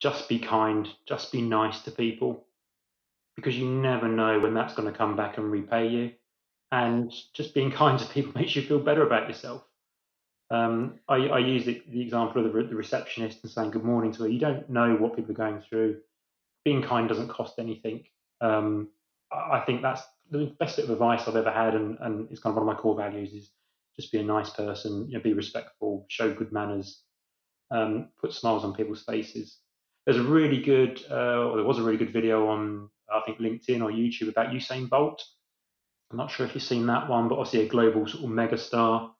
just be kind, just be nice to people, because you never know when that's going to come back and repay you. And just being kind to people makes you feel better about yourself. I use the example of the receptionist and saying good morning to her. You don't know what people are going through. Being kind doesn't cost anything. I think that's the best bit of advice I've ever had, and it's kind of one of my core values is just be a nice person, be respectful, show good manners, put smiles on people's faces. There's a really good, or there was a really good video on, I think, LinkedIn or YouTube about Usain Bolt. I'm not sure if you've seen that one, but obviously a global sort of megastar.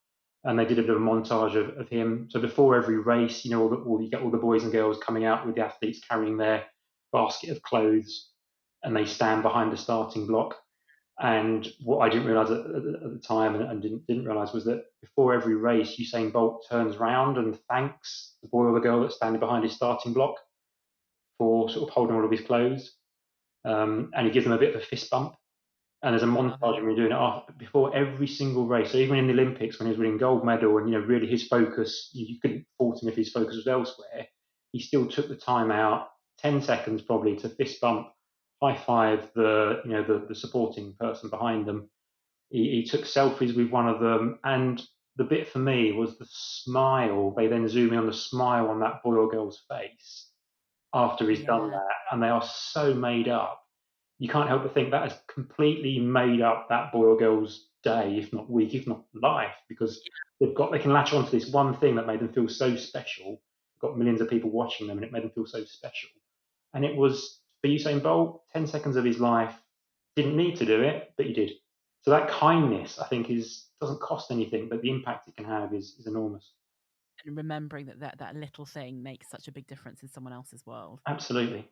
And they did a bit of a montage of him. So before every race, you get all the boys and girls coming out with the athletes carrying their basket of clothes, and they stand behind the starting block. And what I didn't realize at the time, and didn't realize, was that before every race, Usain Bolt turns round and thanks the boy or the girl that's standing behind his starting block for sort of holding all of his clothes, and he gives them a bit of a fist bump. And there's a montage when we're doing it before every single race. So even in the Olympics, when he was winning gold medal, and really his focus, you couldn't fault him if his focus was elsewhere. He still took the time out, 10 seconds probably, to fist bump, high five the supporting person behind them. He took selfies with one of them, and the bit for me was the smile. They then zoom in on the smile on that boy or girl's face after he's done Yeah. that, and they are so made up. You can't help but think that has completely made up that boy or girl's day, if not week, if not life, because they can latch onto this one thing that made them feel so special. Got millions of people watching them, and it made them feel so special. And it was for Usain Bolt, 10 seconds of his life. Didn't need to do it, but he did. So that kindness, I think, is doesn't cost anything, but the impact it can have is enormous. And remembering that little thing makes such a big difference in someone else's world. Absolutely.